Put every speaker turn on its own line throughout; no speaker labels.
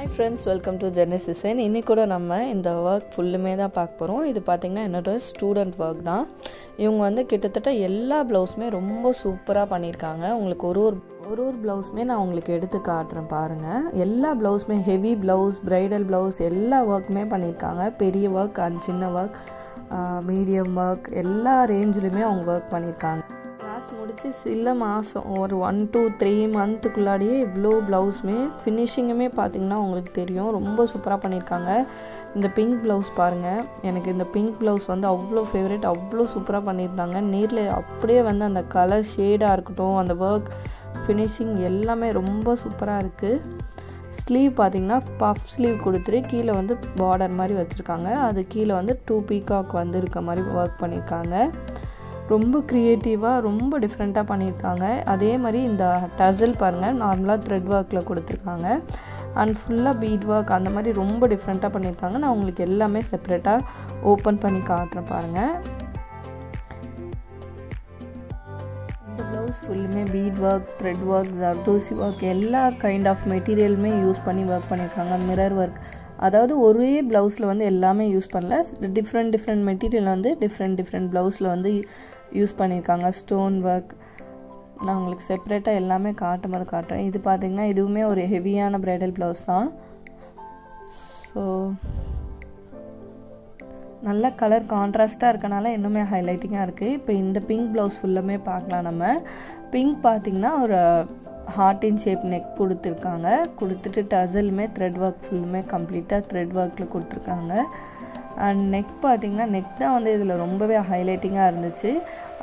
Hi friends, welcome to Genesis Design. இன்னைக்கு கூட நம்ம இந்த ஒர்க் ஃபுல்லுமே தான் பார்க்க போகிறோம். இது பார்த்திங்கன்னா என்னோட ஸ்டூடெண்ட் ஒர்க் தான். இவங்க வந்து கிட்டத்தட்ட எல்லா ப்ளவுஸுமே ரொம்ப சூப்பராக பண்ணியிருக்காங்க. உங்களுக்கு ஒரு ப்ளவுஸுமே நான் உங்களுக்கு எடுத்து காட்டுறேன் பாருங்கள். எல்லா ப்ளவுஸுமே ஹெவி ப்ளவுஸ், ப்ரைடல் ப்ளவுஸ் எல்லா ஒர்க்குமே பண்ணியிருக்காங்க. பெரிய ஒர்க் அண்ட் சின்ன ஒர்க், மீடியம் ஒர்க் எல்லா ரேஞ்சிலுமே அவங்க ஒர்க் பண்ணியிருக்காங்க. கிளாஸ் முடித்து சில மாதம் ஒரு 1 to 3 மந்த்துக்குள்ளாடியே இவ்வளோ ப்ளவுஸுமே ஃபினிஷிங்குமே பார்த்திங்கன்னா உங்களுக்கு தெரியும். ரொம்ப சூப்பராக பண்ணியிருக்காங்க. இந்த பிங்க் ப்ளவுஸ் பாருங்கள், எனக்கு இந்த பிங்க் ப்ளவுஸ் வந்து அவ்வளோ ஃபேவரட், அவ்வளோ சூப்பராக பண்ணியிருந்தாங்க. நேரில் அப்படியே வந்து அந்த கலர் ஷேடாக இருக்கட்டும், அந்த ஒர்க் ஃபினிஷிங் எல்லாமே ரொம்ப சூப்பராக இருக்குது. ஸ்லீவ் பார்த்திங்கன்னா பஃப் ஸ்லீவ் கொடுத்துட்டு கீழே வந்து பார்டர் மாதிரி வச்சுருக்காங்க. அது கீழே வந்து 2 பீகாக் வந்து இருக்க மாதிரி ஒர்க் பண்ணியிருக்காங்க. ரொம்ப க்ரியேட்டிவாக ரொம்ப டிஃப்ரெண்ட்டாக பண்ணியிருக்காங்க. அதே மாதிரி இந்த டசல் பாருங்கள், நார்மலாக த்ரெட் ஒர்க்கில் கொடுத்துருக்காங்க. அண்ட் ஃபுல்லாக பீட் ஒர்க் அந்த மாதிரி ரொம்ப டிஃப்ரெண்ட்டாக பண்ணியிருக்காங்க. நான் உங்களுக்கு எல்லாமே செப்பரேட்டாக ஓப்பன் பண்ணி காட்டுறேன் பாருங்கள். இந்த ப்ளவுஸ் ஃபுல்லுமே beat work, thread work, zardozi work எல்லா கைண்ட் ஆஃப் மெட்டீரியலுமே யூஸ் பண்ணி ஒர்க் பண்ணியிருக்காங்க. மிரர் ஒர்க், அதாவது ஒரே ப்ளவுஸில் வந்து எல்லாமே யூஸ் பண்ணல, டிஃப்ரெண்ட் மெட்டீரியல் வந்து டிஃப்ரெண்ட் ப்ளவுஸில் வந்து யூஸ் பண்ணியிருக்காங்க. ஸ்டோன் ஒர்க் நான் உங்களுக்கு செப்பரேட்டாக எல்லாமே காட்டுறேன். இது பார்த்திங்கன்னா இதுவுமே ஒரு ஹெவியான ப்ரைடல் ப்ளவுஸ் தான். ஸோ நல்ல கலர் கான்ட்ராஸ்ட்டாக இருக்கனால இன்னுமே ஹைலைட்டிங்காக இருக்குது. இப்போ இந்த பிங்க் ப்ளவுஸ் ஃபுல்லுமே பார்க்கலாம். நம்ம பிங்க் பார்த்திங்கன்னா ஒரு ஹார்ட்டின் ஷேப் நெக் கொடுத்துருக்காங்க. கொடுத்துட்டு டசலுமே த்ரெட் ஒர்க் ஃபுல்லுமே கம்ப்ளீட்டாக த்ரெட் ஒர்க்கில் கொடுத்துருக்காங்க. அண்ட் நெக் பார்த்திங்கன்னா நெக் தான் வந்து இதில் ரொம்பவே ஹைலைட்டிங்காக இருந்துச்சு.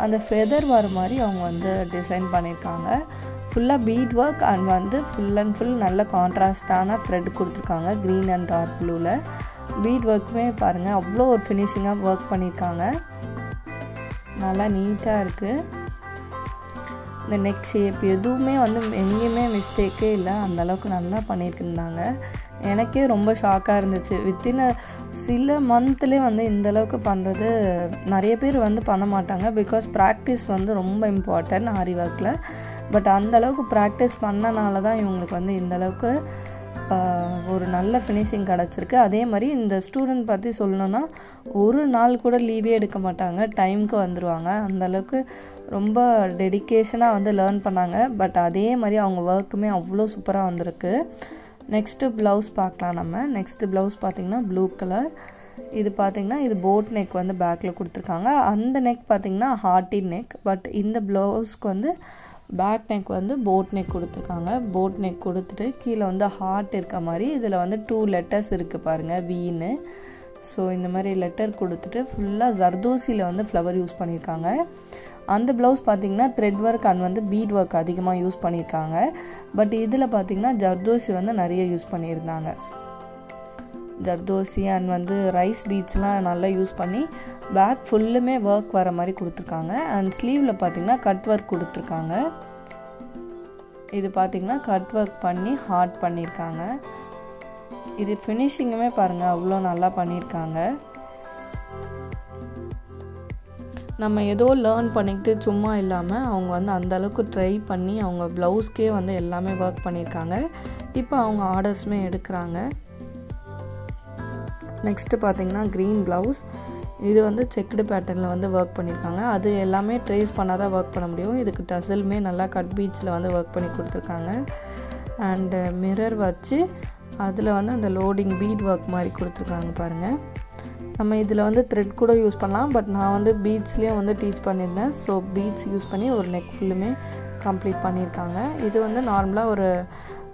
அந்த ஃபெதர் வர மாதிரி அவங்க வந்து டிசைன் பண்ணியிருக்காங்க. ஃபுல்லாக பீட் ஒர்க் அண்ட் வந்து ஃபுல் அண்ட் ஃபுல் நல்ல கான்ட்ராஸ்டான த்ரெட் கொடுத்துருக்காங்க. க்ரீன் அண்ட் டார்க் ப்ளூவில் பீட் ஒர்க்குமே பாருங்கள் அவ்வளோ ஒரு ஃபினிஷிங்காக ஒர்க் பண்ணியிருக்காங்க. நல்லா நீட்டாக இருக்குது. இந்த நெக் ஷேப் எதுவுமே வந்து எங்கேயுமே மிஸ்டேக்கே இல்லை, அந்தளவுக்கு நல்லா பண்ணியிருந்தாங்க. எனக்கே ரொம்ப ஷாக்காக இருந்துச்சு. வித்தின் சில மந்த்லேயே வந்து இந்தளவுக்கு பண்ணுறது நிறைய பேர் வந்து பண்ண மாட்டாங்க. பிகாஸ் ப்ராக்டிஸ் வந்து ரொம்ப இம்பார்ட்டன்ட் ஆரி ஒர்க்கில். பட் அந்தளவுக்கு ப்ராக்டிஸ் பண்ணனால தான் இவங்களுக்கு வந்து இந்தளவுக்கு ஒரு நல்ல ஃபினிஷிங் கிடச்சிருக்கு. அதே மாதிரி இந்த ஸ்டூடெண்ட் பற்றி சொல்லணுன்னா ஒரு நாள் கூட லீவே எடுக்க மாட்டாங்க, டைமுக்கு வந்துடுவாங்க. அந்தளவுக்கு ரொம்ப டெடிக்கேஷனாக வந்து லேர்ன் பண்ணாங்க. பட் அதே மாதிரி அவங்க ஒர்க்குமே அவ்வளோ சூப்பராக வந்திருக்கு. நெக்ஸ்ட்டு ப்ளவுஸ் பார்க்கலாம் நம்ம. நெக்ஸ்ட்டு ப்ளவுஸ் பார்த்திங்கன்னா ப்ளூ கலர். இது பார்த்திங்கன்னா இது போட் நெக் வந்து பேக்கில் கொடுத்துருக்காங்க. அந்த நெக் பார்த்திங்கன்னா ஹார்ட்டின் நெக். பட் இந்த ப்ளவுஸ்க்கு வந்து பேக் நெக் வந்து போட் நெக் கொடுத்துருக்காங்க. போட் நெக் கொடுத்துட்டு கீழே வந்து ஹார்ட் இருக்க மாதிரி இதில் வந்து 2 லெட்டர்ஸ் இருக்குது பாருங்கள், வீன்னு. ஸோ இந்த மாதிரி லெட்டர் கொடுத்துட்டு ஃபுல்லாக ஜர்தோசியில் வந்து ஃப்ளவர் யூஸ் பண்ணியிருக்காங்க. அந்த ப்ளவுஸ் பார்த்திங்கன்னா த்ரெட் ஒர்க் அண்ட் வந்து பீட் ஒர்க் அதிகமாக யூஸ் பண்ணியிருக்காங்க. பட் இதில் பார்த்திங்கன்னா ஜர்தோசி வந்து நிறைய யூஸ் பண்ணியிருந்தாங்க. ஜர்தோசி அண்ட் வந்து ரைஸ் பீட்ஸ்லாம் நல்லா யூஸ் பண்ணி பேக் ஃபுல்லுமே ஒர்க் வர மாதிரி கொடுத்துருக்காங்க. அண்ட் ஸ்லீவில் பார்த்திங்கன்னா கட் ஒர்க் கொடுத்துருக்காங்க. இது பார்த்திங்கன்னா கட் ஒர்க் பண்ணி ஹார்ட் பண்ணியிருக்காங்க. இது ஃபினிஷிங்குமே பாருங்கள் அவ்வளோ நல்லா பண்ணியிருக்காங்க. நம்ம ஏதோ லேர்ன் பண்ணிக்கிட்டு சும்மா இல்லாமல் அவங்க வந்து அந்தளவுக்கு ட்ரை பண்ணி அவங்க ப்ளவுஸ்க்கே வந்து எல்லாமே ஒர்க் பண்ணியிருக்காங்க. இப்போ அவங்க ஆர்டர்ஸுமே எடுக்கிறாங்க. நெக்ஸ்ட்டு பார்த்திங்கன்னா க்ரீன் ப்ளவுஸ். இது வந்து செக்குடு பேட்டர்னில் வந்து ஒர்க் பண்ணியிருக்காங்க. அது எல்லாமே ட்ரேஸ் பண்ணால் தான் ஒர்க் பண்ண முடியும். இதுக்கு டசலுமே நல்லா கட் பீட்ஸில் வந்து ஒர்க் பண்ணி கொடுத்துருக்காங்க. அண்டு மிரர் வச்சு அதில் வந்து அந்த லோடிங் பீட் ஒர்க் மாதிரி கொடுத்துருக்காங்க பாருங்கள். நம்ம இதில் வந்து த்ரெட் கூட யூஸ் பண்ணலாம். பட் நான் வந்து பீட்ஸ்லேயும் வந்து டீச் பண்ணியிருந்தேன். ஸோ பீட்ஸ் யூஸ் பண்ணி ஒரு நெக் ஃபுல்லுமே கம்ப்ளீட் பண்ணியிருக்காங்க. இது வந்து நார்மலாக ஒரு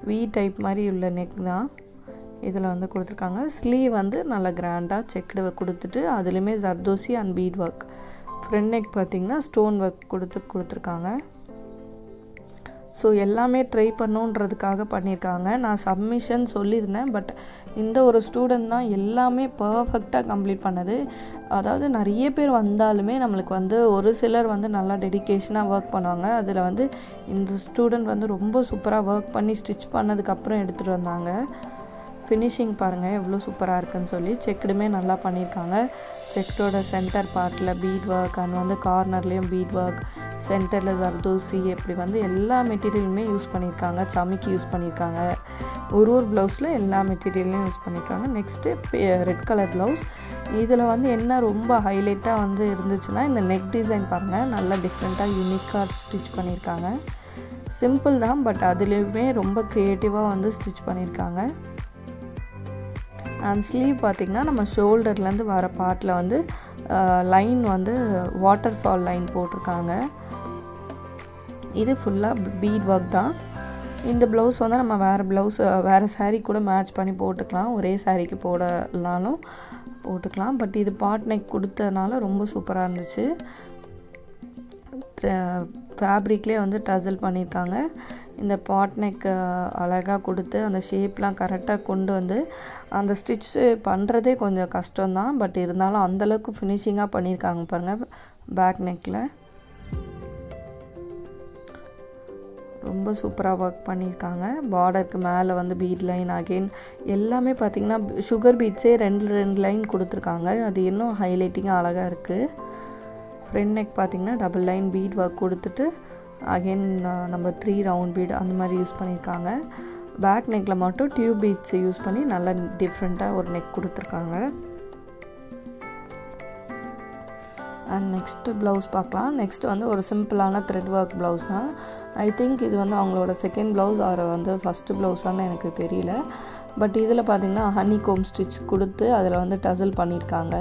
வி டைப் மாதிரி உள்ள நெக் தான் இதில் வந்து கொடுத்துருக்காங்க. ஸ்லீவ் வந்து நல்லா கிராண்டாக செக்குடு கொடுத்துட்டு அதுலேயுமே zardozi and beat work. Front neck பார்த்திங்கன்னா ஸ்டோன் ஒர்க் கொடுத்துருக்காங்க. ஸோ எல்லாமே ட்ரை பண்ணுன்றதுக்காக பண்ணியிருக்காங்க. நான் சப்மிஷன் சொல்லியிருந்தேன். பட் இந்த ஒரு ஸ்டூடெண்ட் தான் எல்லாமே பர்ஃபெக்டாக கம்ப்ளீட் பண்ணது. அதாவது நிறைய பேர் வந்தாலுமே நம்மளுக்கு வந்து ஒரு சிலர் வந்து நல்லா டெடிக்கேஷனாக ஒர்க் பண்ணுவாங்க. அதில் வந்து இந்த ஸ்டூடெண்ட் வந்து ரொம்ப சூப்பராக ஒர்க் பண்ணி ஸ்டிச் பண்ணதுக்கப்புறம் எடுத்துகிட்டு வந்தாங்க. ஃபினிஷிங் பாருங்கள் எவ்வளோ சூப்பராக இருக்குன்னு சொல்லி. செக்குடுமே நல்லா பண்ணியிருக்காங்க. செக்கோட சென்டர் பார்ட்டில் பீட் ஒர்க் அண்ட் வந்து கார்னர்லேயும் பீட் ஒர்க், சென்டரில் ஜர்தோசி, இப்படி வந்து எல்லா மெட்டீரியலுமே யூஸ் பண்ணியிருக்காங்க. சமிக்கி யூஸ் பண்ணியிருக்காங்க. ஒரு ப்ளவுஸில் எல்லா மெட்டீரியல்லையும் யூஸ் பண்ணியிருக்காங்க. Next red colour blouse. இதில் வந்து என்ன ரொம்ப ஹைலைட்டாக வந்து இருந்துச்சுன்னா இந்த நெக் டிசைன் பாருங்கள், நல்லா டிஃப்ரெண்ட்டாக யூனிக்காக ஸ்டிச் பண்ணியிருக்காங்க. சிம்பிள் தான், பட் அதுலேயுமே ரொம்ப க்ரியேட்டிவாக வந்து ஸ்டிச் பண்ணியிருக்காங்க. அண்ட் ஸ்லீவ் பார்த்திங்கன்னா நம்ம ஷோல்டர்லேருந்து வர பார்ட்டில் வந்து லைன் வந்து வாட்டர் ஃபால் லைன் போட்டிருக்காங்க. இது ஃபுல்லாக பீட் ஒர்க் தான். இந்த ப்ளவுஸ் வந்து நம்ம வேறு சாரீ கூட மேட்ச் பண்ணி போட்டுக்கலாம். ஒரே சாரீக்கு போடலாலும் போட்டுக்கலாம். பட் இது பாட் நெக் கொடுத்ததுனால ரொம்ப சூப்பராக இருந்துச்சு. ஃபேப்ரிக்லேயே வந்து டசல் பண்ணியிருக்காங்க. இந்த பாட் நெக் அழகாக கொடுத்து அந்த ஷேப்லாம் கரெக்டாக கொண்டு வந்து அந்த ஸ்டிச் பண்ணுறதே கொஞ்சம் கஷ்டம்தான். பட் இருந்தாலும் அந்தளவுக்கு ஃபினிஷிங்காக பண்ணியிருக்காங்க பாருங்கள். பேக் நெக்கில் ரொம்ப சூப்பராக ஒர்க் பண்ணியிருக்காங்க. பார்டருக்கு மேலே வந்து பீட் லைன் அகெயின் எல்லாமே பார்த்திங்கன்னா சுகர் பீட்ஸே ரெண்டு லைன் கொடுத்துருக்காங்க. அது இன்னும் ஹைலைட்டிங்காக அழகாக இருக்குது. ஃப்ரண்ட் நெக் பார்த்திங்கன்னா டபுள் லைன் பீட் ஒர்க் கொடுத்துட்டு அகெயின் நம்ம 3 ரவுண்ட் பீட் அந்த மாதிரி யூஸ் பண்ணியிருக்காங்க. பேக் நெக்கில் மட்டும் டியூப் பீட்ஸ் யூஸ் பண்ணி நல்லா டிஃப்ரெண்ட்டாக ஒரு நெக் கொடுத்துருக்காங்க. அண்ட் நெக்ஸ்ட்டு ப்ளவுஸ் பார்க்கலாம். நெக்ஸ்ட் வந்து ஒரு சிம்பிளான த்ரெட் ஒர்க் ப்ளவுஸ் தான். ஐ திங்க் இது வந்து அவங்களோட செகண்ட் ப்ளவுஸ் ஆர் வந்து ஃபஸ்ட்டு ப்ளவுஸான்னு எனக்கு தெரியல. பட் இதில் பார்த்திங்கன்னா ஹனி கோம் ஸ்டிச் கொடுத்து அதில் வந்து டசல் பண்ணியிருக்காங்க.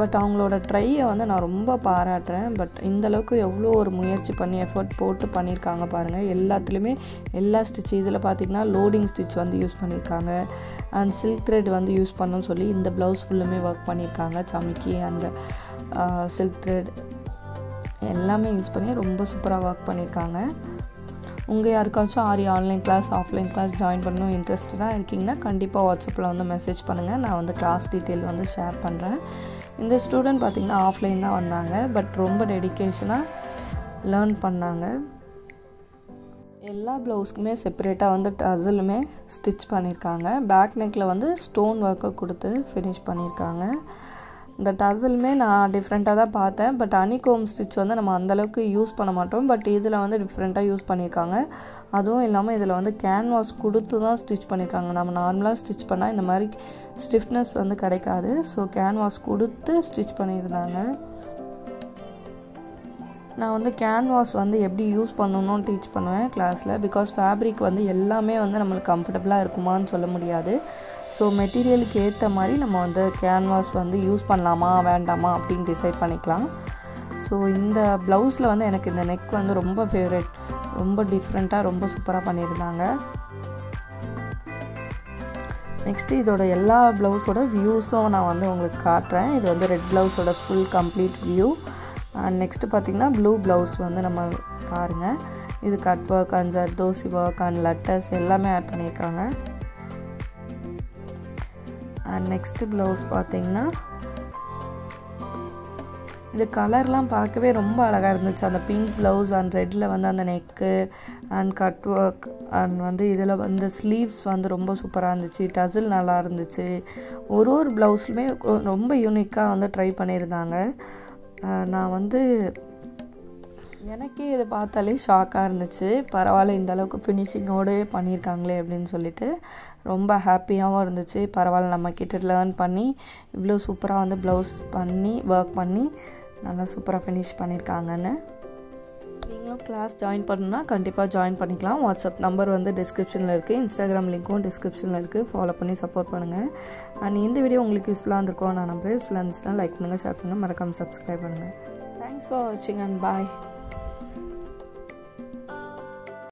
பட் அவங்களோட ட்ரையை வந்து நான் ரொம்ப பாராட்டுறேன். பட் இந்தளவுக்கு எவ்வளோ ஒரு முயற்சி பண்ணி எஃபர்ட் போட்டு பண்ணியிருக்காங்க பாருங்கள். எல்லாத்துலேயுமே எல்லா ஸ்டிச் இதில் பார்த்திங்கன்னா லோடிங் ஸ்டிச் வந்து யூஸ் பண்ணியிருக்காங்க. அண்ட் சில்க் த்ரெட் வந்து யூஸ் பண்ணணும்னு சொல்லி இந்த ப்ளவுஸ் ஃபுல்லுமே ஒர்க் பண்ணியிருக்காங்க. சமிக்கி அந்த சில்க் த்ரெட் எல்லாமே யூஸ் பண்ணி ரொம்ப சூப்பராக ஒர்க் பண்ணியிருக்காங்க. உங்கள் யாருக்காச்சும் aari online class offline class join பண்ணணும் இன்ட்ரெஸ்டடாக இருக்கீங்கன்னா கண்டிப்பாக வாட்ஸ்அப்பில் வந்து மெசேஜ் பண்ணுங்கள். நான் வந்து கிளாஸ் டீட்டெயில் வந்து ஷேர் பண்ணுறேன். இந்த ஸ்டூடெண்ட் பார்த்திங்கன்னா ஆஃப்லைன் தான் வந்தாங்க. பட் ரொம்ப டெடிக்கேஷனாக லேர்ன் பண்ணாங்க. எல்லா ப்ளவுஸ்க்குமே செப்பரேட்டாக வந்து டசலுமே ஸ்டிச் பண்ணியிருக்காங்க. பேக் நெக்கில் வந்து ஸ்டோன் ஒர்க்கை கொடுத்து ஃபினிஷ் பண்ணியிருக்காங்க. இந்த டசலுமே நான் டிஃப்ரெண்ட்டாக தான் பார்த்தேன். பட் ஹனிகோம் ஸ்டிச் வந்து நம்ம அந்தளவுக்கு யூஸ் பண்ண மாட்டோம். பட் இதில் வந்து டிஃப்ரெண்ட்டாக யூஸ் பண்ணியிருக்காங்க. அதுவும் இல்லாமல் இதில் வந்து கேன்வாஸ் கொடுத்து தான் ஸ்டிச் பண்ணியிருக்காங்க. நம்ம நார்மலாக ஸ்டிச் பண்ணால் இந்த மாதிரி ஸ்டிஃப்னஸ் வந்து கிடைக்காது. ஸோ கேன்வாஸ் கொடுத்து ஸ்டிச் பண்ணியிருந்தாங்க. நான் வந்து கேன்வாஸ் வந்து எப்படி யூஸ் பண்ணணும்னு டீச் பண்ணுவேன் கிளாஸில். பிகாஸ் ஃபேப்ரிக் வந்து எல்லாமே வந்து நம்மளுக்கு கம்ஃபர்டபுளாக இருக்குமான்னு சொல்ல முடியாது. ஸோ மெட்டீரியலுக்கு ஏற்ற மாதிரி நம்ம வந்து கேன்வாஸ் வந்து யூஸ் பண்ணலாமா வேண்டாமா அப்படின்னு டிசைட் பண்ணிக்கலாம். ஸோ இந்த ப்ளவுஸில் வந்து எனக்கு இந்த நெக் வந்து ரொம்ப ஃபேவரட். ரொம்ப டிஃப்ரெண்ட்டாக ரொம்ப சூப்பராக பண்ணியிருந்தாங்க. நெக்ஸ்ட்டு இதோட எல்லா ப்ளவுஸோட வியூஸும் நான் வந்து உங்களுக்கு காட்டுறேன். இது வந்து ரெட் ப்ளவுஸோட full complete view. And next பார்த்திங்கன்னா ப்ளூ ப்ளவுஸ் வந்து நம்ம பாருங்கள். இது cut work and zardozi work and லட்டஸ் எல்லாமே ஆட் பண்ணியிருக்காங்க. அண்ட் நெக்ஸ்ட்டு ப்ளவுஸ் பார்த்திங்கன்னா இது கலர்லாம் பார்க்கவே ரொம்ப அழகாக இருந்துச்சு. அந்த பிங்க் ப்ளவுஸ் அண்ட் ரெட்டில் வந்து அந்த neck and cut work and வந்து இதில் வந்து ஸ்லீவ்ஸ் வந்து ரொம்ப சூப்பராக இருந்துச்சு. டசில் நல்லா இருந்துச்சு. ஒரு ப்ளவுஸ்லுமே ரொம்ப யூனிக்காக வந்து ட்ரை பண்ணியிருந்தாங்க. நான் வந்து எனக்கே இதை பார்த்தாலே ஷாக்காக இருந்துச்சு. பரவாயில்ல இந்தளவுக்கு ஃபினிஷிங்கோடு பண்ணியிருக்காங்களே அப்படின்னு சொல்லிட்டு ரொம்ப ஹாப்பியாகவும் இருந்துச்சு. பரவாயில்ல நம்மக்கிட்ட லேர்ன் பண்ணி இவ்வளோ சூப்பராக வந்து ப்ளவுஸ் பண்ணி ஒர்க் பண்ணி நல்லா சூப்பராக ஃபினிஷ் பண்ணியிருக்காங்கன்னு. நீங்களும் கிளாஸ் ஜாயின் பண்ணணுன்னா கண்டிப்பாக ஜாயின் பண்ணிக்கலாம். வாட்ஸ்அப் நம்பர் வந்து டிஸ்கிரிப்ஷனில் இருக்குது. இன்ஸ்டாகிராம் லிங்க்கும் டிஸ்கிரிப்ஷனில் இருக்குது. ஃபாலோ பண்ணி சப்போர்ட் பண்ணுங்கள். அண்ட் இந்த வீடியோ உங்களுக்கு யூஸ்ஃபுல்லாக இருந்திருக்கும் நான் நம்புறேன். யூஸ்ஃபுல்லாக இருந்துச்சுன்னா லைக் பண்ணுங்கள், ஷேர் பண்ணுங்கள், மறக்காமல் சப்ஸ்கிரைப் பண்ணுங்கள். தேங்க்ஸ் ஃபார் வாட்சிங் அண்ட் பாய்.